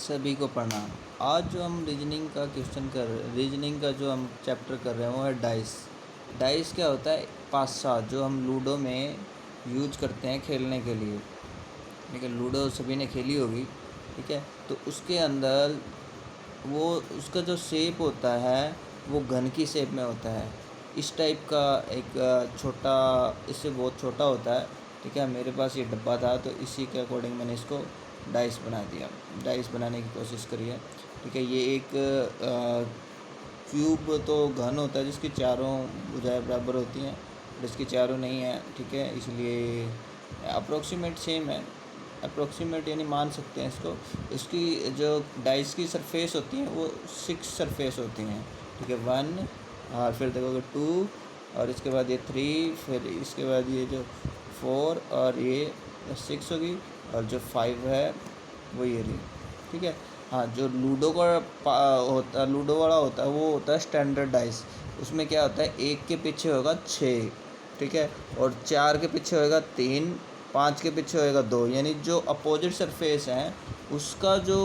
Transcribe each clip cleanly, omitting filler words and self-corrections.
सभी को प्रणाम। आज जो हम रीजनिंग का क्वेश्चन कर रहे रीजनिंग का जो हम चैप्टर कर रहे हैं वो है डाइस। डाइस क्या होता है? 5-7 जो हम लूडो में यूज करते हैं खेलने के लिए। ठीक है, लूडो सभी ने खेली होगी। ठीक है, तो उसके अंदर वो उसका जो शेप होता है वो घन की शेप में होता है। इस टाइप का एक छोटा, इससे बहुत छोटा होता है। ठीक है, मेरे पास ये डब्बा था तो इसी के अकॉर्डिंग मैंने इसको डाइस बना दिया, डाइस बनाने की कोशिश करी है। ठीक है, ये एक क्यूब तो घन होता है जिसकी चारों भुजाएं बराबर होती हैं, जिसकी चारों नहीं है। ठीक है, इसलिए अप्रोक्सीमेट सेम है, अप्रोक्सीमेट यानी मान सकते हैं इसको। इसकी जो डाइस की सरफेस होती है वो 6 सरफेस होती हैं। ठीक है, 1 और फिर देखोगे 2 और इसके बाद ये 3, फिर इसके बाद ये जो 4 और ये 6 होगी और जो 5 है वो ये रही। ठीक है, हाँ, जो लूडो का लूडो वाला होता है वो होता है स्टैंडर्ड डाइस। उसमें क्या होता है, 1 के पीछे होगा 6, ठीक है, और 4 के पीछे होएगा 3, 5 के पीछे होएगा 2, यानी जो अपोजिट सरफेस है उसका जो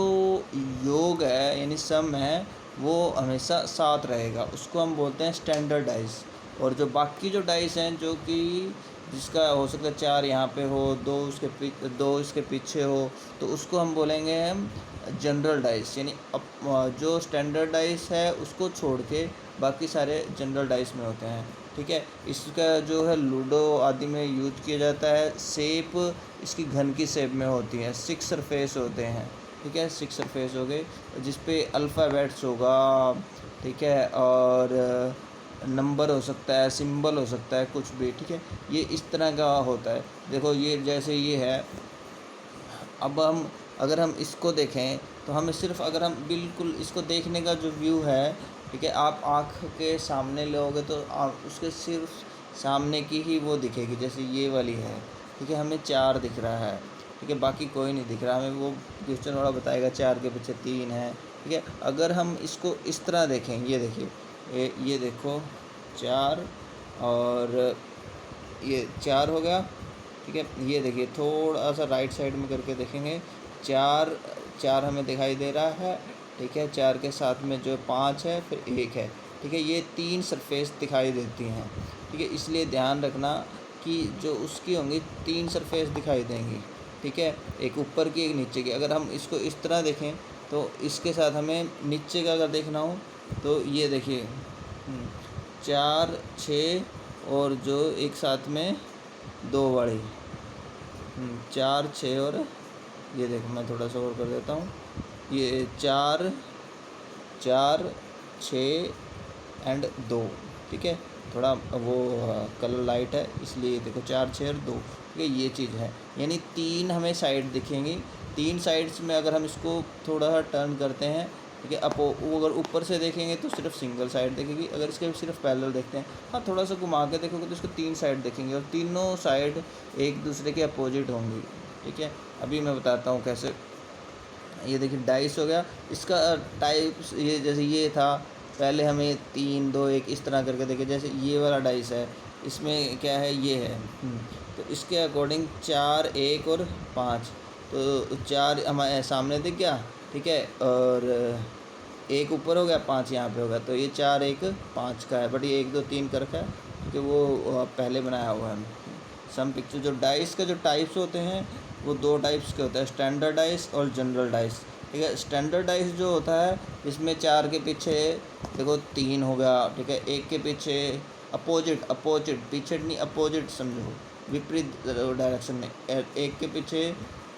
योग है यानी सम है वो हमेशा 7 रहेगा। उसको हम बोलते हैं स्टैंडर्ड डाइस। और जो बाकी जो डाइस हैं जो कि जिसका हो सकता है 4 यहाँ पे हो, 2 इसके पीछे हो, तो उसको हम बोलेंगे हम जनरल डाइस। यानी जो स्टैंडर्ड डाइस है उसको छोड़ के बाकी सारे जनरल डाइस में होते हैं। ठीक है, इसका जो है लूडो आदि में यूज किया जाता है। शेप इसकी घन की शेप में होती है, 6 सरफेस होते हैं। ठीक है, 6 सरफेस हो गए जिस पे अल्फ़ाबेट्स होगा। ठीक है, और नंबर हो सकता है, सिंबल हो सकता है, कुछ भी। ठीक है, ये इस तरह का होता है। देखो ये जैसे ये है, अब हम अगर हम इसको देखें तो हमें सिर्फ अगर हम बिल्कुल इसको देखने का जो व्यू है, ठीक है, आप आँख के सामने लोगे तो आप उसके सिर्फ सामने की ही वो दिखेगी, जैसे ये वाली है। ठीक है, हमें 4 दिख रहा है। ठीक है, बाकी कोई नहीं दिख रहा हमें। वो क्वेश्चन वाला बताएगा 4 के पीछे 3 है। ठीक है, अगर हम इसको इस तरह देखें, ये देखिए, ये देखो 4 और ये 4 हो गया। ठीक है, ये देखिए थोड़ा सा राइट साइड में करके देखेंगे, 4 4 हमें दिखाई दे रहा है। ठीक है, 4 के साथ में जो 5 है फिर 1 है। ठीक है, ये 3 सरफेस दिखाई देती हैं। ठीक है, इसलिए ध्यान रखना कि जो उसकी होंगी 3 सरफेस दिखाई देंगी। ठीक है, एक ऊपर की एक नीचे की। अगर हम इसको इस तरह देखें तो इसके साथ हमें नीचे का अगर देखना हो तो ये देखिए 4 6 और जो एक साथ में 2 बड़ी 4 6 और ये देखो मैं थोड़ा सा और कर देता हूँ, ये 4 4 6 एंड 2। ठीक है, थोड़ा वो कलर लाइट है इसलिए देखो 4 6 और 2। ठीक है, ये चीज़ है, यानी 3 हमें साइड दिखेंगी। 3 साइड्स में अगर हम इसको थोड़ा सा टर्न करते हैं, ठीक है, वो अगर ऊपर से देखेंगे तो सिर्फ सिंगल साइड दिखेगी। अगर इसके सिर्फ पैरेलल देखते हैं, हाँ, थोड़ा सा घुमा के देखोगे तो इसको 3 साइड देखेंगे और तीनों साइड एक दूसरे के अपोजिट होंगी। ठीक है, अभी मैं बताता हूँ कैसे। ये देखिए डाइस हो गया, इसका टाइप्स ये जैसे ये था, पहले हमें 3 2 1 इस तरह करके देखे। जैसे ये वाला डाइस है, इसमें क्या है, ये है। तो इसके अकॉर्डिंग 4 1 और 5, तो 4 हमारे सामने दिख गया। ठीक है, और 1 ऊपर हो गया, 5 यहाँ पे हो गया, तो ये 4 1 5 का है। बट ये 1 2 3 कर का है क्योंकि वो पहले बनाया हुआ है। सम पिक्चर जो डाइस का जो टाइप्स होते हैं वो 2 टाइप्स के होते हैं, स्टैंडर्ड डाइस और जनरल डाइस। ठीक है, स्टैंडर्ड डाइस जो होता है इसमें 4 के पीछे देखो 3 हो गया। ठीक है, 1 के पीछे अपोजिट अपोजिट पीछे नहीं, अपोजिट समझो, विपरीत डायरेक्शन में। 1 के पीछे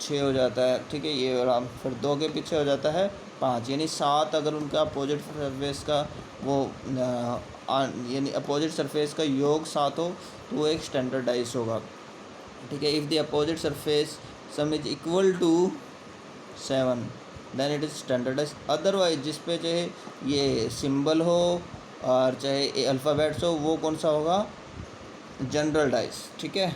6 हो जाता है। ठीक है, ये वाला। फिर 2 के पीछे हो जाता है 5, यानी 7 अगर उनका अपोजिट सरफेस का वो यानी अपोजिट सरफेस का योग 7 हो तो वो एक स्टैंडर्ड डाइस होगा। ठीक है, if the opposite surface sum is equal to 7 then it is standard dice. Otherwise जिस पे चाहे ये सिंबल हो और चाहे अल्फ़ाबेट्स हो वो कौन सा होगा, जनरल डाइस। ठीक है,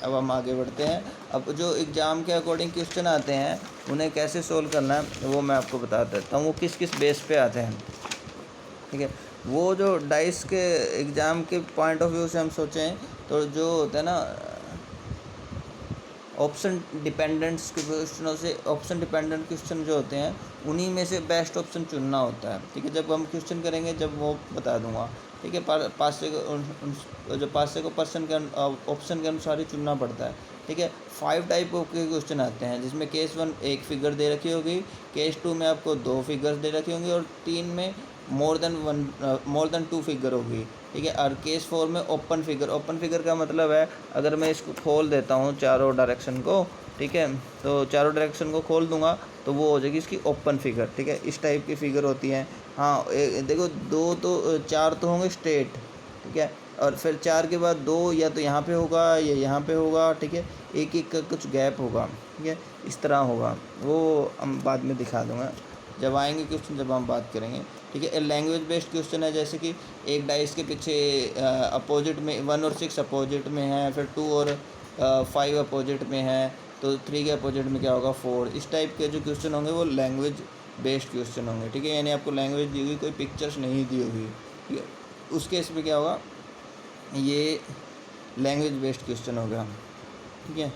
अब हम आगे बढ़ते हैं। अब जो एग्ज़ाम के अकॉर्डिंग क्वेश्चन आते हैं उन्हें कैसे सोल्व करना है वो मैं आपको बता देता हूँ, वो किस किस बेस पे आते हैं। ठीक है, वो जो डाइस के एग्ज़ाम के पॉइंट ऑफ व्यू से हम सोचें तो जो होता है ना, ऑप्शन डिपेंडेंट्स के क्वेश्चनों से, ऑप्शन डिपेंडेंट क्वेश्चन जो होते हैं उन्हीं में से बेस्ट ऑप्शन चुनना होता है, ठीक है। जब हम क्वेश्चन करेंगे जब वो बता दूंगा, ठीक है। पास से जो पास से को पर्सन के ऑप्शन के अनुसार ही चुनना पड़ता है, ठीक है। 5 टाइप के क्वेश्चन आते हैं जिसमें केस 1 एक फिगर दे रखी होगी, केस 2 में आपको 2 फिगर्स दे रखी होंगी, और 3 में मोर देन 2 फिगर होगी, ठीक है। और केस 4 में ओपन फिगर का मतलब है अगर मैं इसको खोल देता हूँ चारों डायरेक्शन को, ठीक है, तो चारों डायरेक्शन को खोल दूंगा तो वो हो जाएगी इसकी ओपन फिगर, ठीक है। इस टाइप की फिगर होती हैं। हाँ देखो 4 तो होंगे स्ट्रेट, ठीक है, और फिर 4 के बाद 2 या तो यहाँ पे होगा या यहाँ पे होगा, ठीक है। एक एक का कुछ गैप होगा, ठीक है, इस तरह होगा। वो हम बाद में दिखा दूँगा जब आएंगे क्वेश्चन, जब हम बात करेंगे, ठीक है। लैंग्वेज बेस्ड क्वेश्चन है, जैसे कि एक डाइस के पीछे अपोजिट में 1 और 6 अपोजिट में है, फिर 2 और 5 अपोजिट में है, तो 3 के अपोजिट में क्या होगा 4। इस टाइप के जो क्वेश्चन होंगे वो लैंग्वेज बेस्ड क्वेश्चन होंगे, ठीक है। यानी आपको लैंग्वेज दी हुई, कोई पिक्चर्स नहीं दी होगी, ठीक है। उस केस में क्या होगा, ये लैंग्वेज बेस्ड क्वेश्चन होगा, ठीक है।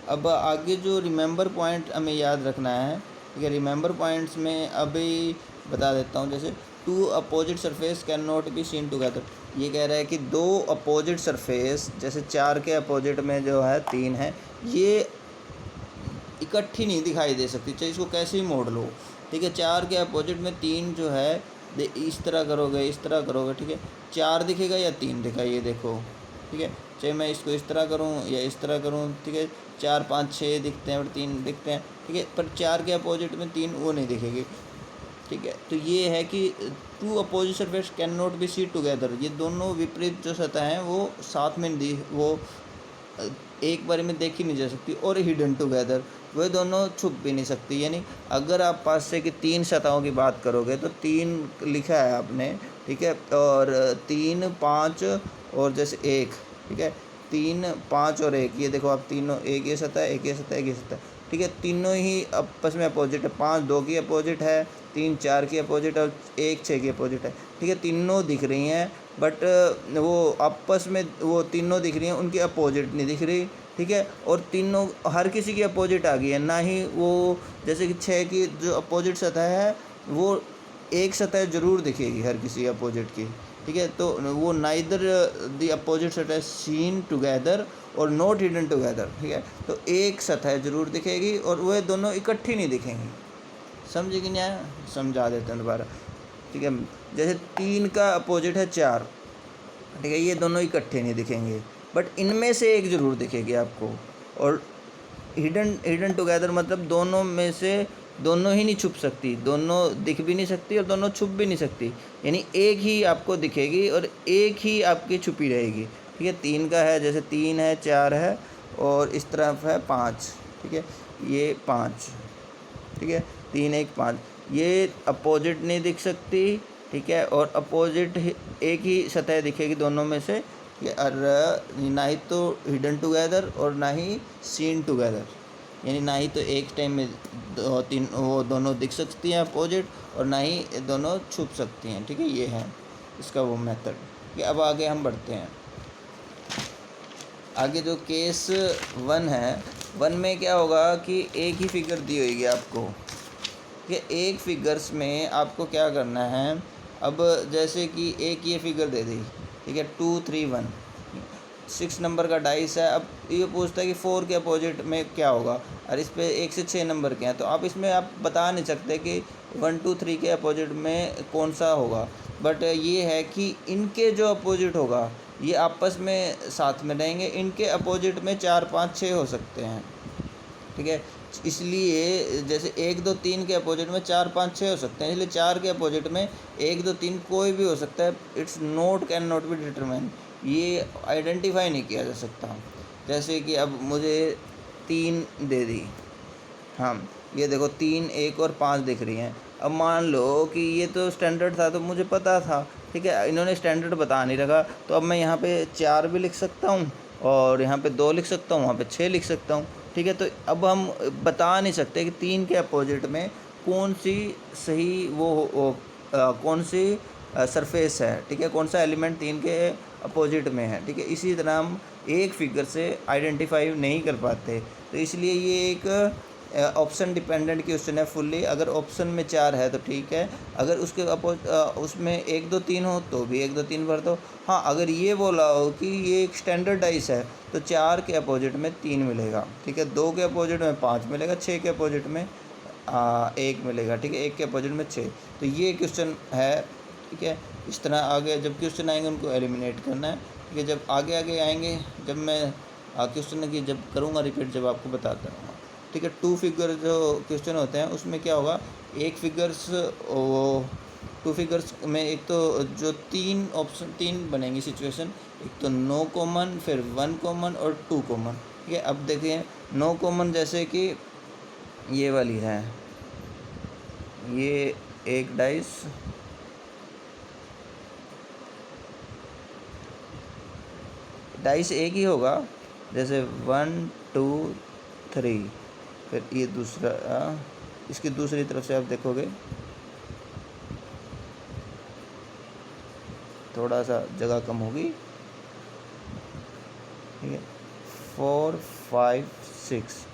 अब आगे जो रिमेंबर पॉइंट हमें याद रखना है, ठीक है। रिमेंबर पॉइंट्स में अभी बता देता हूँ, जैसे 2 opposite surface can not be seen together. ये कह रहा है कि 2 अपोजिट सरफेस, जैसे 4 के अपोजिट में जो है 3 है, ये इकट्ठी नहीं दिखाई दे सकती, चाहे इसको कैसे ही मोड़ लो, ठीक है। 4 के अपोजिट में 3 जो है, इस तरह करोगे, इस तरह करोगे, ठीक है, 4 दिखेगा या 3 दिखेगा, ये देखो, ठीक है। चाहे मैं इसको इस तरह करूँ या इस तरह करूँ, ठीक है, 4 5 6 दिखते हैं और 3 दिखते हैं, ठीक है, पर 4 के अपोजिट में 3 वो नहीं दिखेगी, ठीक है। तो ये है कि 2 opposite surface can not be see together, ये दोनों विपरीत जो सतह हैं वो साथ में वो एक बार में देखी नहीं जा सकती, और हिडन टुगेदर, वे दोनों छुप भी नहीं सकती। यानी अगर आप पास से कि 3 सतहों की बात करोगे तो 3 लिखा है आपने, ठीक है, और 3 5 और जैसे 1, ठीक है, 3 5 और 1, ये देखो आप तीनों, एक ये सतह, एक ये सतह, एक ये सतह, ठीक है, तीनों ही आपस में अपोजिट है। 5 2 की अपोजिट है, 3 4 की अपोजिट और 1 6 की अपोजिट है, ठीक है। तीनों दिख रही हैं, बट वो आपस में वो तीनों दिख रही हैं, उनकी अपोजिट नहीं दिख रही, ठीक है। और तीनों हर किसी की अपोजिट आ गई है, ना ही वो जैसे कि 6 की जो अपोजिट सतह है वो एक सतह ज़रूर दिखेगी हर किसी अपोजिट की, ठीक है। तो वो नाइदर द अपोजिट सतह सीन टुगेदर और नॉट हिडन टुगेदर, ठीक है। तो एक सतह ज़रूर दिखेगी और वह दोनों इकट्ठी नहीं दिखेंगी। समझे कि नहीं? समझा देते हैं दोबारा, ठीक है। जैसे 3 का अपोजिट है 4, ठीक है, ये दोनों इकट्ठे नहीं दिखेंगे, बट इनमें से एक ज़रूर दिखेगी आपको। और हिडन टुगेदर मतलब दोनों में से दोनों ही नहीं छुप सकती, दोनों दिख भी नहीं सकती और दोनों छुप भी नहीं सकती, यानी एक ही आपको दिखेगी और एक ही आपकी छुपी रहेगी, ठीक है। 3 का है, जैसे 3 है 4 है और इस तरफ है 5, ठीक है, ये 5, ठीक है, 3 1 5, ये अपोजिट नहीं दिख सकती, ठीक है, और अपोजिट एक ही सतह दिखेगी दोनों में से, और ना ही तो हिडन टुगेदर और ना ही सीन टुगेदर, यानी ना ही तो एक टाइम में वो दोनों दिख सकती हैं अपोजिट और ना ही दोनों छुप सकती हैं, ठीक है। ये है इसका वो मेथड। अब आगे हम बढ़ते हैं। आगे जो केस 1 है, 1 में क्या होगा कि एक ही फिगर दी होगी आपको, कि एक फिगर्स में आपको क्या करना है। अब जैसे कि एक ये फिगर दे दी, ठीक है, 2 3 1, 6 नंबर का डाइस है। अब ये पूछता है कि 4 के अपोजिट में क्या होगा, और इस पे 1 से 6 नंबर के हैं, तो आप इसमें आप बता नहीं सकते कि 1 2 3 के अपोजिट में कौन सा होगा, बट ये है कि इनके जो अपोजिट होगा ये आपस में साथ में रहेंगे, इनके अपोजिट में 4 5 6 हो सकते हैं, ठीक है। इसलिए जैसे 1 2 3 के अपोजिट में 4 5 6 हो सकते हैं, इसलिए 4 के अपोजिट में 1 2 3 कोई भी हो सकता है। It's note can not be determine, ये आइडेंटिफाई नहीं किया जा सकता। जैसे कि अब मुझे 3 दे दी, हाँ ये देखो 3 1 और 5 दिख रही हैं। अब मान लो कि ये तो स्टैंडर्ड था तो मुझे पता था, ठीक है, इन्होंने स्टैंडर्ड बता नहीं रखा, तो अब मैं यहाँ पे 4 भी लिख सकता हूँ और यहाँ पे 2 लिख सकता हूँ, वहाँ पे 6 लिख सकता हूँ, ठीक है। तो अब हम बता नहीं सकते कि 3 के अपोजिट में कौन सी सही कौन सी सरफेस है, ठीक है, कौन सा एलिमेंट 3 के अपोजिट में है, ठीक है। इसी तरह हम एक फिगर से आइडेंटिफाई नहीं कर पाते। तो इसलिए ये एक ऑप्शन डिपेंडेंट क्वेश्चन है फुल्ली। अगर ऑप्शन में 4 है तो ठीक है, अगर उसके उसमें 1 2 3 हो तो भी 1 2 3 भर दो। हाँ, अगर ये बोला हो कि ये एक स्टैंडर्ड डाइस है तो 4 के अपोजिट में 3 मिलेगा, ठीक है, 2 के अपोजिट में 5 मिलेगा, 6 के अपोजिट में 1 मिलेगा, ठीक है, 1 के अपोजिट में 6। तो ये क्वेश्चन है, ठीक है। इस तरह आगे जब क्वेश्चन आएंगे उनको एलिमिनेट करना है, ठीक है। जब आगे आगे आएंगे, जब मैं क्वेश्चन की जब करूँगा रिपीट, जब आपको बताता रहूँगा, ठीक है। 2 फिगर जो क्वेश्चन होते हैं उसमें क्या होगा, एक फिगर्स वो 2 फिगर्स में एक तो जो 3 ऑप्शन 3 बनेंगी सिचुएशन, एक तो नो कॉमन, फिर 1 कॉमन और 2 कॉमन, ठीक है। अब देखिए नो कॉमन जैसे कि ये वाली है, ये एक डाइस, डाइस एक ही होगा, जैसे 1 2 3, फिर ये दूसरा इसकी दूसरी तरफ से आप देखोगे थोड़ा सा जगह कम होगी, ठीक है। 4 5 6,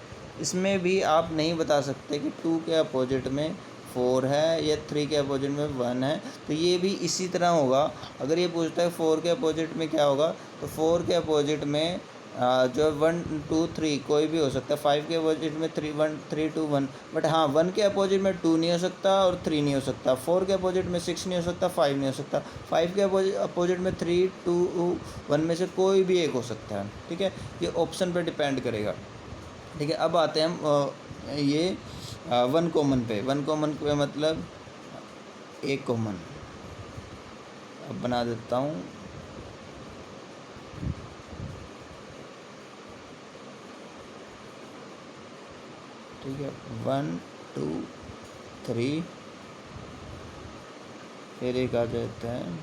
इसमें भी आप नहीं बता सकते कि 2 के अपोजिट में 4 है या 3 के अपोजिट में 1 है। तो ये भी इसी तरह होगा। अगर ये पूछता है 4 के अपोजिट में क्या होगा, तो 4 के अपोजिट में जो 1 2 3 कोई भी हो सकता है। 5 के अपोजिट में 3 1 3 2 1, बट हाँ 1 के अपोजिट में 2 नहीं हो सकता और 3 नहीं हो सकता। 4 के अपोजिट में 6 नहीं हो सकता, 5 नहीं हो सकता। 5 के अपोजिट में 3 2 1 में से कोई भी एक हो सकता है, ठीक है। ये ऑप्शन पर डिपेंड करेगा, ठीक है। अब आते हैं हम ये 1 कॉमन पे। 1 कॉमन पे मतलब एक कॉमन, अब बना देता हूँ, ठीक है। 1 2 3, फिर एक आ जाता है,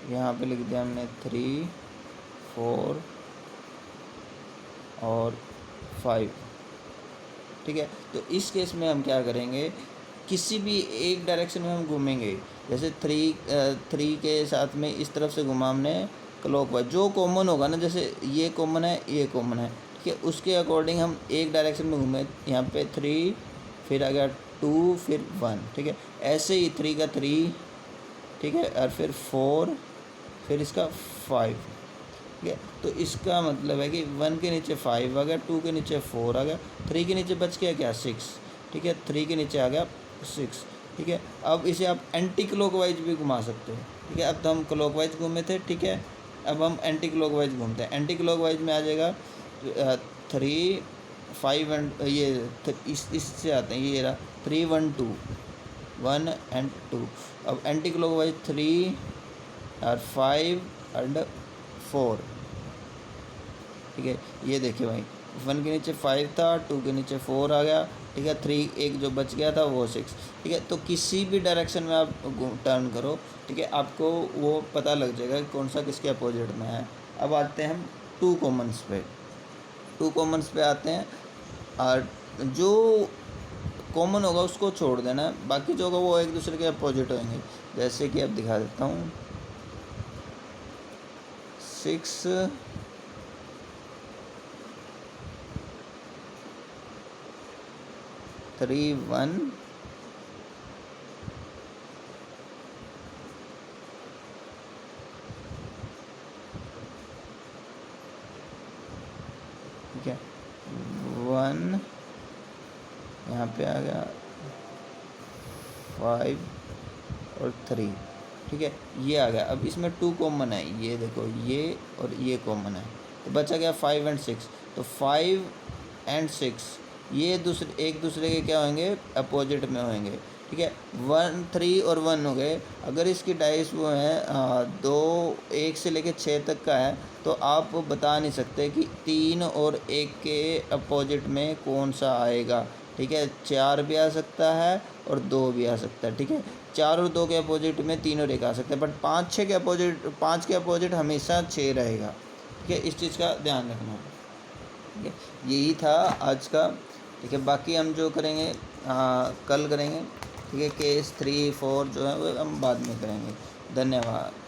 यहाँ पे लिख दिया हमने 3 4 और 5, ठीक है। तो इस केस में हम क्या करेंगे, किसी भी एक डायरेक्शन में हम घूमेंगे। जैसे 3 के साथ में इस तरफ से घुमा हमने क्लॉकवाइज, जो कॉमन होगा ना, जैसे ये कॉमन है ये कॉमन है, ठीक है, उसके अकॉर्डिंग हम एक डायरेक्शन में घूमे। यहाँ पे 3, फिर आ गया 2, फिर 1, ठीक है। ऐसे ही 3 का 3, ठीक है, और फिर 4, फिर इसका 5, ठीक है। तो इसका मतलब है कि 1 के नीचे 5 आ गया, 2 के नीचे 4 आ गया, 3 के नीचे बच गया क्या 6, ठीक है, 3 के नीचे आ गया 6, ठीक है। अब इसे आप एंटी क्लॉकवाइज भी घुमा सकते हो, ठीक है। अब तो हम क्लॉकवाइज घूमे थे, ठीक है, अब हम एंटी क्लॉकवाइज घूमते हैं। एंटी क्लॉकवाइज में आ जाएगा 3 5 एंड ये इससे आते हैं, ये रहा 3 1 2, 1 एंड 2। अब एंटी क्लॉकवाइज 3 और 5 एंड 4, ठीक है। ये देखिए भाई 1 के नीचे 5 था, 2 के नीचे 4 आ गया, ठीक है, 3 एक जो बच गया था वो 6, ठीक है। तो किसी भी डायरेक्शन में आप टर्न करो, ठीक है, आपको वो पता लग जाएगा कि कौन सा किसके अपोजिट में है। अब आते हैं हम 2 कॉमन्स पे। 2 कॉमन्स पे आते हैं, और जो कॉमन होगा उसको छोड़ देना है, बाकी जो होगा वो एक दूसरे के अपोजिट होंगे। जैसे कि अब दिखा देता हूँ, 6 3 1, ठीक है, 1 यहाँ पे आ गया, 5 और 3, ठीक है, ये आ गया। अब इसमें 2 कॉमन है, ये देखो ये और ये कॉमन है, तो बचा गया 5 एंड 6। तो 5 एंड 6 ये एक दूसरे के क्या होंगे, अपोजिट में होंगे, ठीक है। 1 3 और 1 हो गए। अगर इसकी डाइस वो है 2 1 से लेके 6 तक का है, तो आप बता नहीं सकते कि 3 और 1 के अपोजिट में कौन सा आएगा, ठीक है। 4 भी आ सकता है और 2 भी आ सकता है, ठीक है। 4 और 2 के अपोजिट में 3 और 1 आ सकता है, बट 5 6 के अपोजिट, 5 के अपोजिट हमेशा 6 रहेगा, ठीक है। इस चीज़ का ध्यान रखना, ठीक है। यही था आज का, ठीक है। बाकी हम जो करेंगे कल करेंगे, ठीक है। केस 3, 4 जो है वो हम बाद में करेंगे। धन्यवाद।